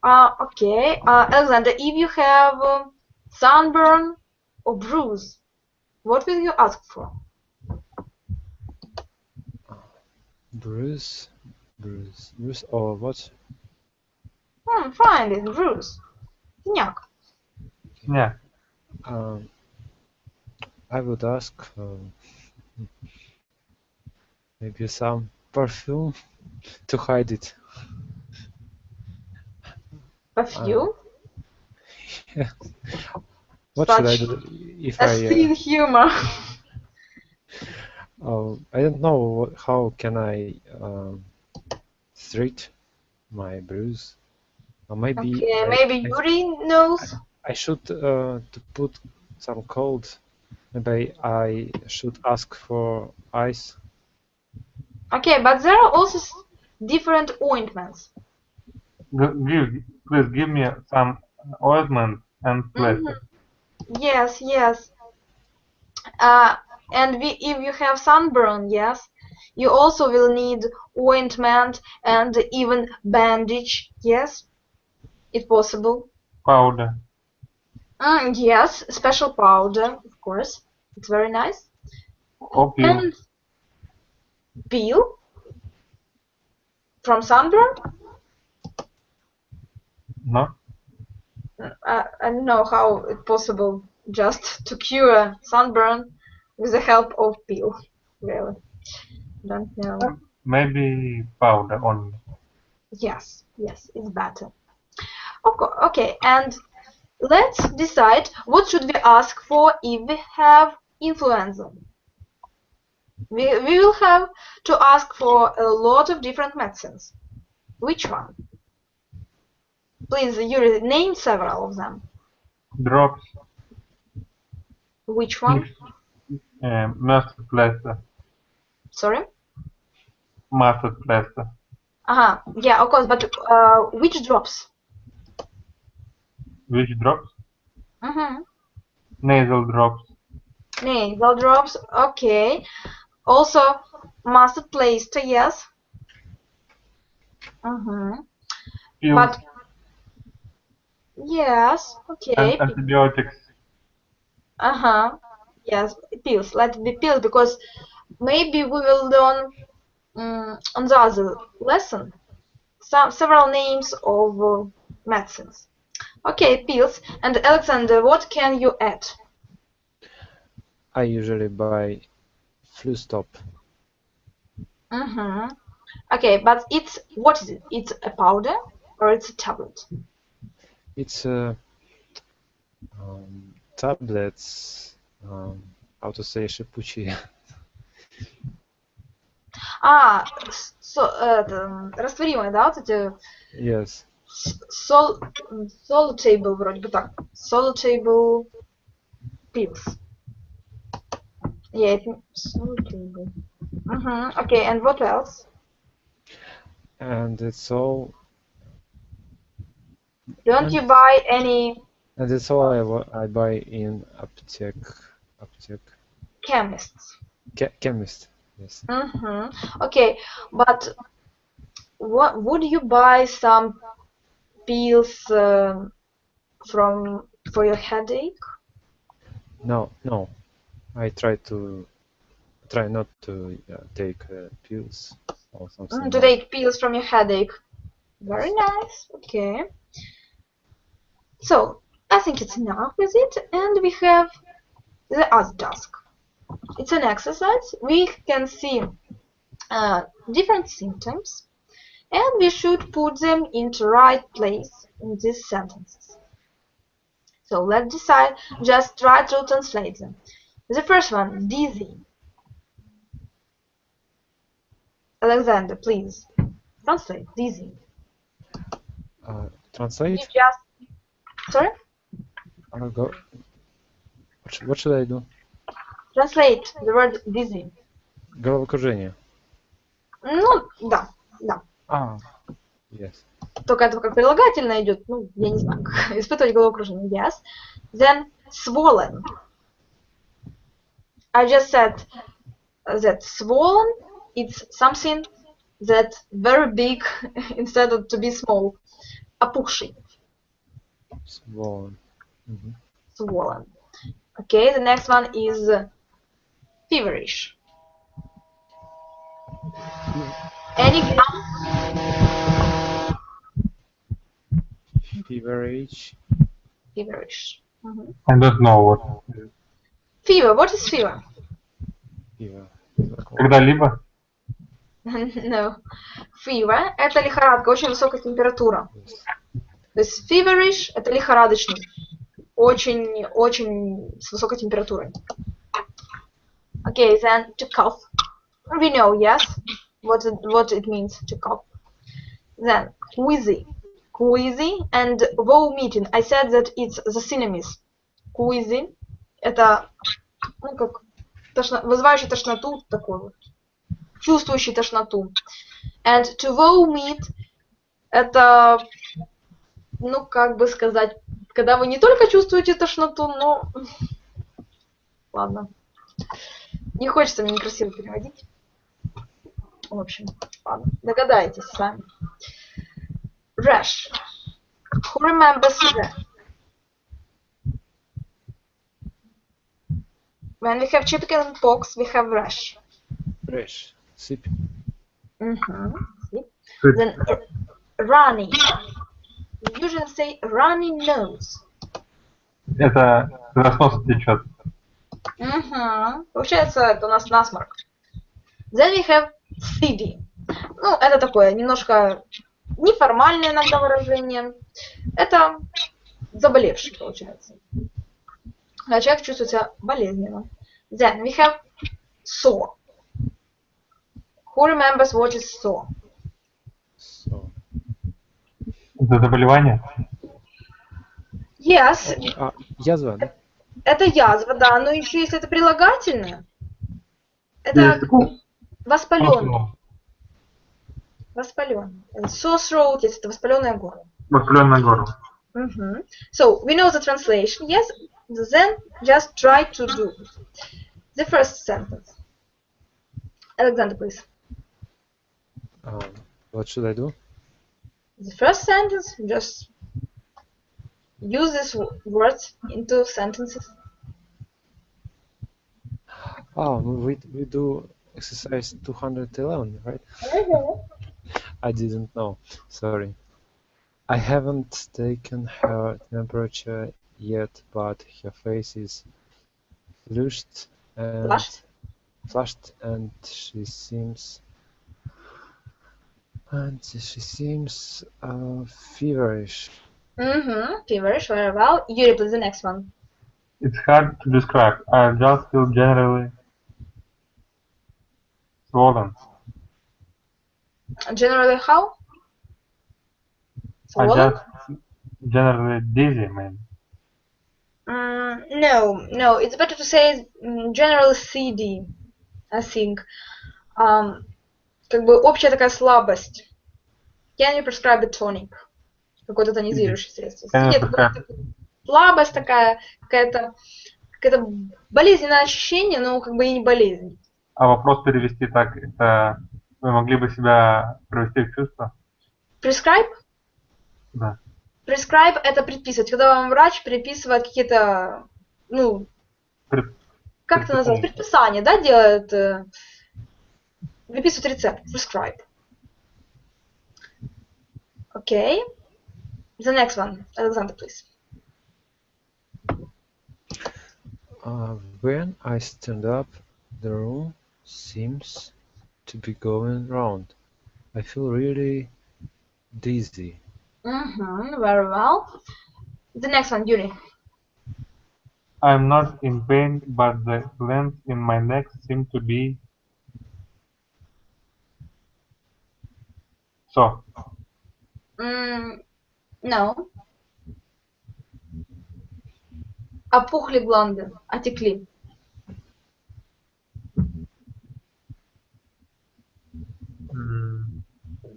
Okay, Alexander, if you have sunburn or bruise, what will you ask for? Bruise or what? Fine, it's bruise. Синяк. Yeah. I would ask maybe some perfume to hide it. Perfume? Yeah. What should I do if I? Thin humor. I don't know how can I treat my bruise. Or maybe Okay, maybe Yuri knows. I should to put some cold. Maybe I should ask for ice. Okay, but there are also different ointments. Please give me some ointment and plaster. Yes, yes. And if you have sunburn, yes, you also will need ointment and even bandage, yes, if possible. Powder. Yes, special powder, of course. It's very nice. Or peel. And peel from sunburn? No? I don't know how it's possible just to cure sunburn with the help of peel. Really, don't know. Maybe powder only. Yes, yes, it's better. Okay, and let's decide what should we ask for if we have influenza. We will have to ask for a lot of different medicines. Which one? Please, Yuri, name several of them. Drops. Which one? Mustard plaster. Sorry? Mustard plaster. Yeah, of course, but which drops? Which drops? Nasal drops. Nasal drops, okay. Also, mustard plaster, yes. Pills. But yes, okay. And antibiotics. Yes, pills. Let it be pills because maybe we will learn on the other lesson several names of medicines. Okay, pills. And Alexander, what can you add? I usually buy flu stop. Okay, but what is it? It's a powder or it's a tablet? It's tablets. How to say шипучие? Растворимые, да, вот эти? Yes. Solutable, вроде бы так. Solutable pills. Yeah, solutable. Okay, and what else? And it's all. Don't you buy any? And that's all I buy in aptek. Chemists. Chemist. Yes. Okay, but what would you buy some pills for your headache? No. I try not to take pills or something. To take pills from your headache. Very nice. Okay. So, I think it's enough with it, and we have the other task. It's an exercise. We can see different symptoms, and we should put them into right place in these sentences. So let's decide, just try to translate them. The first one, dizzy. Alexander, please, translate, dizzy. Translate? You just, sorry? I'll go. What should I do? Translate the word dizzy. Головокружение. Ну, да. Yes. Только это как прилагательное идет, ну, я не знаю, как испытывать головокружение. Yes. Then swollen. I just said that swollen, it's something that's very big instead of to be small. Опухший. Swollen. Swollen. Okay, the next one is feverish. Any example? Feverish. Feverish. I don't know what. Fever. What is fever? Fever. Когда-либо. No. Fever – это лихорадка, очень высокая температура. То есть feverish – это лихорадочный, очень с высокой температурой. Okay, then to cough. We know, yes, what it means to cough. Then queasy. Queasy and vomiting. I said that it's the synonyms. Queasy – это, ну, как вызывающий тошноту, такой вот, чувствующий тошноту. And to vomit – это, ну, как бы сказать, когда вы не только чувствуете тошноту, но... Ладно. Не хочется мне некрасиво переводить. В общем, ладно. Догадайтесь сами. Rash. Who remembers rash? When we have chicken pox, we have rash. Rash. Сыпь. Then runny. We usually say runny nose. Это когда с носа течет. Получается, это у нас насморк. Then we have CD. Ну, это такое немножко неформальное иногда выражение. Это заболевший, получается. Когда человек чувствует себя болезненно. Then we have sore. Who remembers what is sore? So. Это заболевание? Yes. Язва, да? Это язва, да, но еще если это прилагательное, это воспаленный. Воспаленный. Sore throat, если это воспаленное горло. Воспаленное горло. So, we know the translation, yes, then just try to do the first sentence. Alexander, please. What should I do? The first sentence, just use these words into sentences. Oh, we do exercise 211, right? I didn't know. Sorry. I haven't taken her temperature yet, but her face is flushed and she seems feverish. Feverish, very well. Yuri, please, the next one. It's hard to describe. I just feel generally swollen. Generally how? I Swollen? just generally dizzy, maybe. No, it's better to say generally CD, I think. Как бы общая такая слабость. Can you prescribe a tonic? Какое-то тонизирующее средство. CD это слабость такая, какая-то болезненное ощущение, но как бы и не болезнь. А вопрос перевести так, это вы могли бы себя привести в чувство? Prescribe? Да. Prescribe это предписывать. Когда вам врач предписывает какие-то, ну, как это называется, предписание, да, делает, выписывает рецепт. Prescribe. Okay. The next one. Alexander, please. When I stand up, the room seems to be going round. I feel really dizzy. Very well. The next one, Yuri. I'm not in pain, but the glands in my neck seem to be soft. No. Опухли гланды, отекли.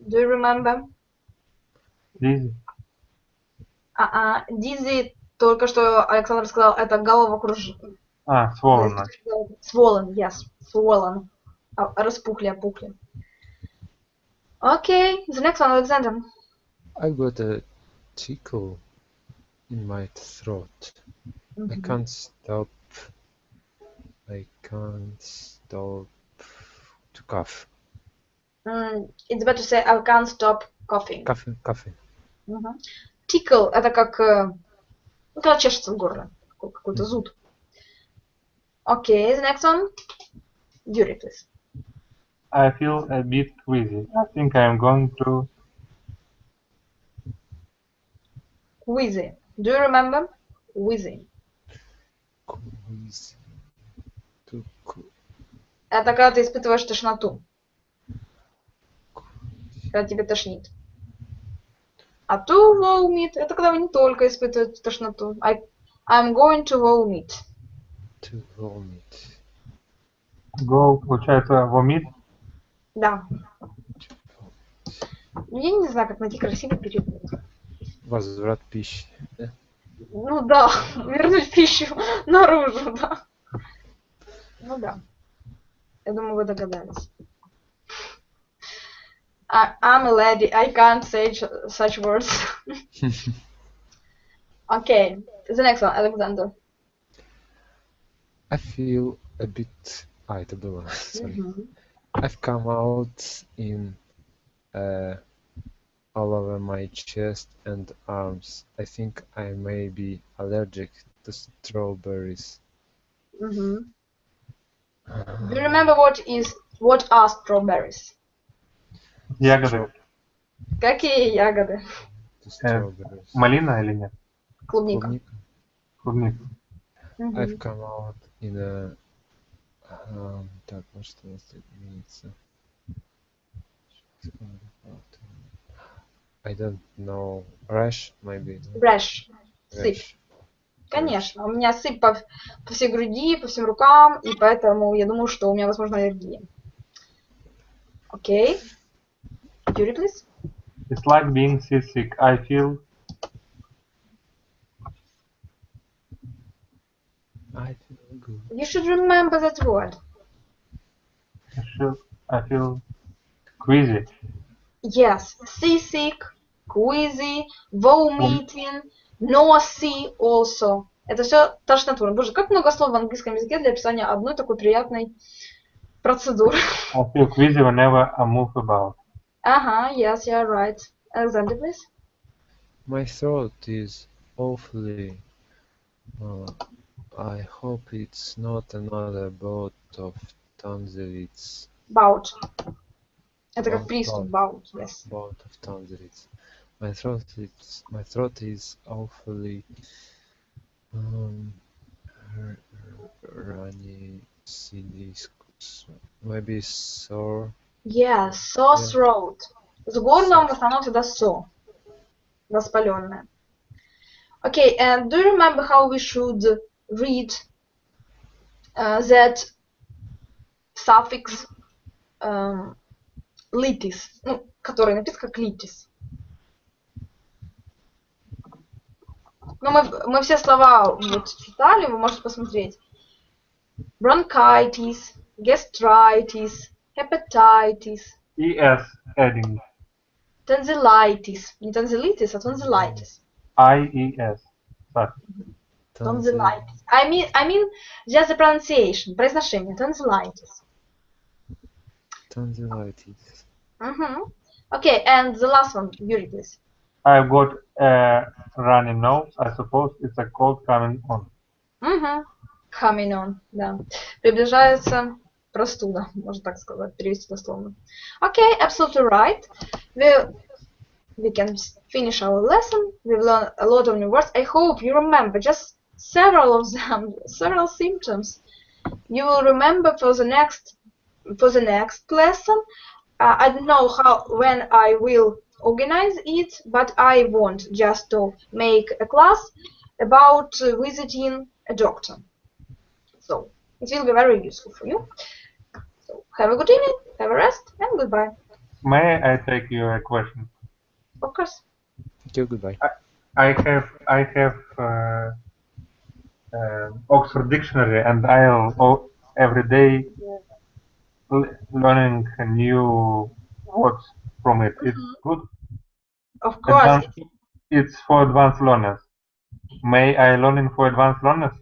Do you remember? Dizzy. Dizzy, только что Александр сказал, это головокружение. Swollen. Swollen, yes. Swollen. Распухли, опухли. Okay, the next one, Alexander. I got a tickle in my throat. I can't stop to cough. It's better to say I can't stop coughing. Coughing. Tickle, это как когда чешется в горле, какой-то зуд. Okay, the next one. Yuri, please. I feel a bit queasy. I think I'm going to... Queasy. Do you remember? Queasy. Это когда ты испытываешь тошноту. Когда тебе тошнит. А to vomit, это когда вы не только испытываете тошноту. I'm going to vomit. To vomit. Go, получается, vomit? Да. Я не знаю, как найти красивый перевод. Возврат пищи. Да? Ну да, вернуть пищу наружу, да. Ну да. Я думаю, вы догадались. I'm a lady, I can't say such words. Okay, the next one, Alexander. I feel a bit... это было, sorry. I've come out in all over my chest and arms. I think I may be allergic to strawberries. Do you remember what are strawberries? Ягоды. Какие ягоды? Малина или нет? Клубника. Клубника. I've come out in a... так, вот что у нас тут имеется. I don't know. Rash, maybe. Rash. Сыпь. Конечно. У меня сыпь по всей груди, по всем рукам, и поэтому я думаю, что у меня, возможно, аллергия. Окей. Yuri, please. It's like being seasick. I feel... good. You should remember that word. I feel queasy. Yes. Seasick, queasy, vomiting, nosy also. Это все тошнотворно. Боже, как много слов в английском языке для описания одной такой приятной процедуры. I feel queasy whenever I move about. Yes, you're right. Alexander, please. My throat is awfully... I hope it's not another bout of tonsillitis. Bout. Это как приступ, bout, yes. Bout of tonsillitis. My throat is awfully runny, maybe sore. Yeah, sore throat. С горлом в основном всегда sore. Воспаленное. Okay, and do you remember how we should read that suffix litis, который написан как litis? Ну, мы все слова вот читали, вы можете посмотреть. Bronchitis, gastritis, hepatitis. ES adding. Tonsillitis. Не tonsillitis, а tonsillitis. IES. Tonsillitis. I mean just the pronunciation, произношение. Tonsillitis. Tonsillitis. Okay, and the last one, Yuri, please. I've got a runny nose. I suppose it's a cold coming on. Coming on, да. Приближается простуда, можно так сказать, перевести дословно. Okay, absolutely right. We can finish our lesson. We've learned a lot of new words. I hope you remember just several of them, several symptoms. You will remember for the next lesson. I don't know when I will organize it, but I want just to make a class about visiting a doctor. So it will be very useful for you. So have a good evening, have a rest, and goodbye. May I take you a question? Of course. Thank you, goodbye. I have Oxford Dictionary, and I'll every day learning new words from it. It's good. Of course. It's for advanced learners. May I learn for advanced learners?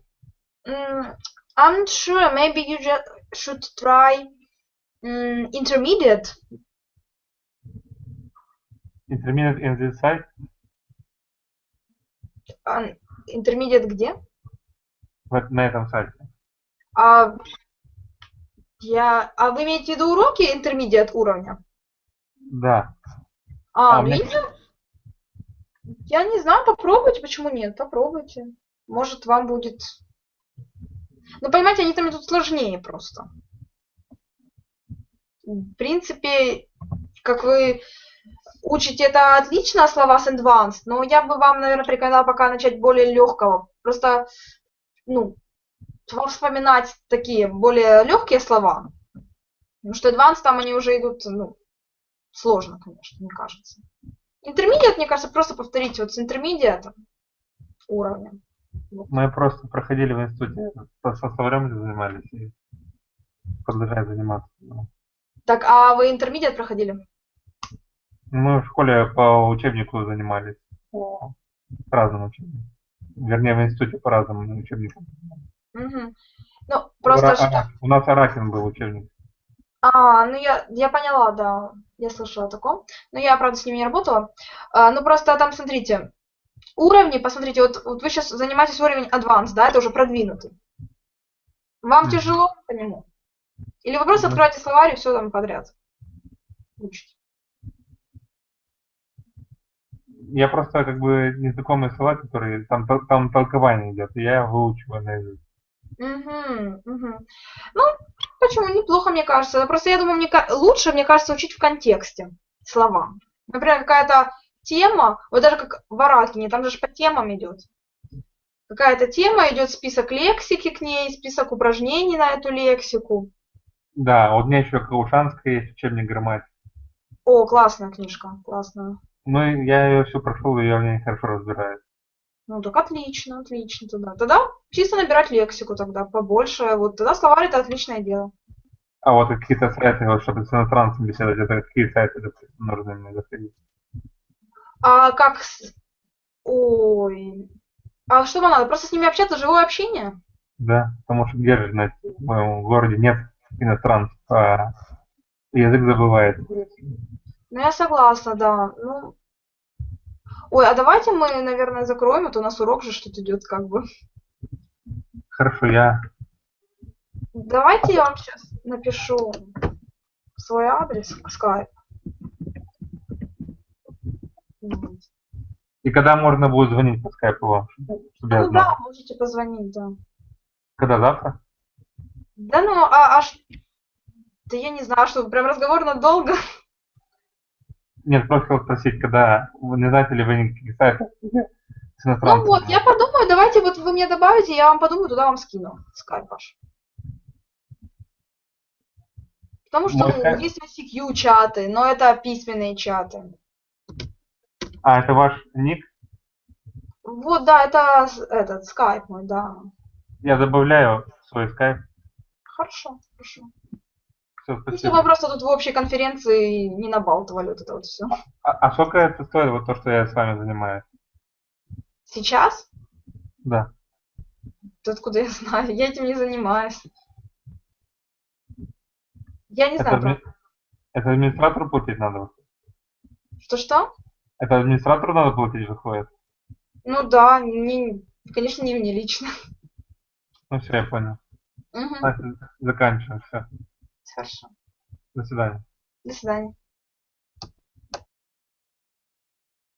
I'm not sure. Maybe you just should try intermediate. Intermediate in this site? Intermediate где? Вот на этом сайте. А вы имеете в виду уроки intermediate уровня? Да. Я не знаю, попробуйте, почему нет, попробуйте. Может, вам будет... Ну, понимаете, они там идут сложнее просто. В принципе, как вы учите, это отлично, слова с advanced, но я бы вам, наверное, порекомендовала пока начать более легкого. Просто, вспоминать такие более легкие слова. Потому что advanced там они уже идут, сложно, конечно, мне кажется. Intermediate, мне кажется, просто повторите вот с intermediate уровня. Вот. Мы просто проходили в институте, со временем занимались и продолжаем заниматься. Так, а вы intermediate проходили? Мы в школе по учебнику занимались, по разному учебнику. Вернее, в институте по разному учебнику. Угу. Ну, просто У нас Аракин был учебник. Я поняла, да, я слышала о таком, но я, правда, с ним не работала. Просто там, смотрите, уровни, посмотрите, вот вы сейчас занимаетесь уровень advanced, да, это уже продвинутый. Вам тяжело по нему? Или вы просто открываете словарь и все там подряд учите? Я просто незнакомые слова, которые там толкование идет, и я выучиваю наизусть. Почему? Неплохо, мне кажется. Просто я думаю, лучше, мне кажется, учить в контексте слова. Например, какая-то тема, вот даже как в Аракине, там же по темам идет. Какая-то тема, идет список лексики к ней, список упражнений на эту лексику. Да, вот у меня еще Каушанская есть, учебник грамматики. О, классная книжка, классная. Я ее все прошел, и я в ней хорошо разбираюсь. Так отлично тогда. Тогда чисто набирать лексику тогда побольше. Вот тогда словарь это отличное дело. А вот какие-то сайты, вот, чтобы с иностранцем беседовать, это какие сайты нужно мне заходить? А что вам надо? Просто с ними общаться, живое общение? Да, потому что где же в моем городе нет иностранцев, а язык забывает. Я согласна, да. А давайте мы, наверное, закроем, а то у нас урок же что-то идет как бы. Хорошо, я... Давайте я вам сейчас напишу свой адрес в Skype. И когда можно будет звонить по скайпу вам? Да, можете позвонить, да. Когда, завтра? Да, да я не знаю, что прям разговор надолго. Нет, просто хотел спросить, когда, не знаете ли вы никаких сайтов с иностранцами? Я подумаю, давайте вот вы мне добавите, я вам подумаю, туда вам скину скайп ваш. Потому что есть ICQ-чаты, но это письменные чаты. А, это ваш ник? Вот, да, это этот скайп мой, да. Я добавляю свой скайп. Хорошо. Все, спасибо. Чтобы мы просто тут в общей конференции не набалтывали вот это вот все. А сколько это стоит, вот то, что я с вами занимаюсь? Сейчас? Да. Откуда я знаю? Я этим не занимаюсь. Я не знаю. Это администратору платить надо? Что? Это администратору надо платить, выходит? Да, конечно, не мне лично. Ну все, я понял. Мгм. Значит, заканчиваем. Все. Хорошо. До свидания. До свидания.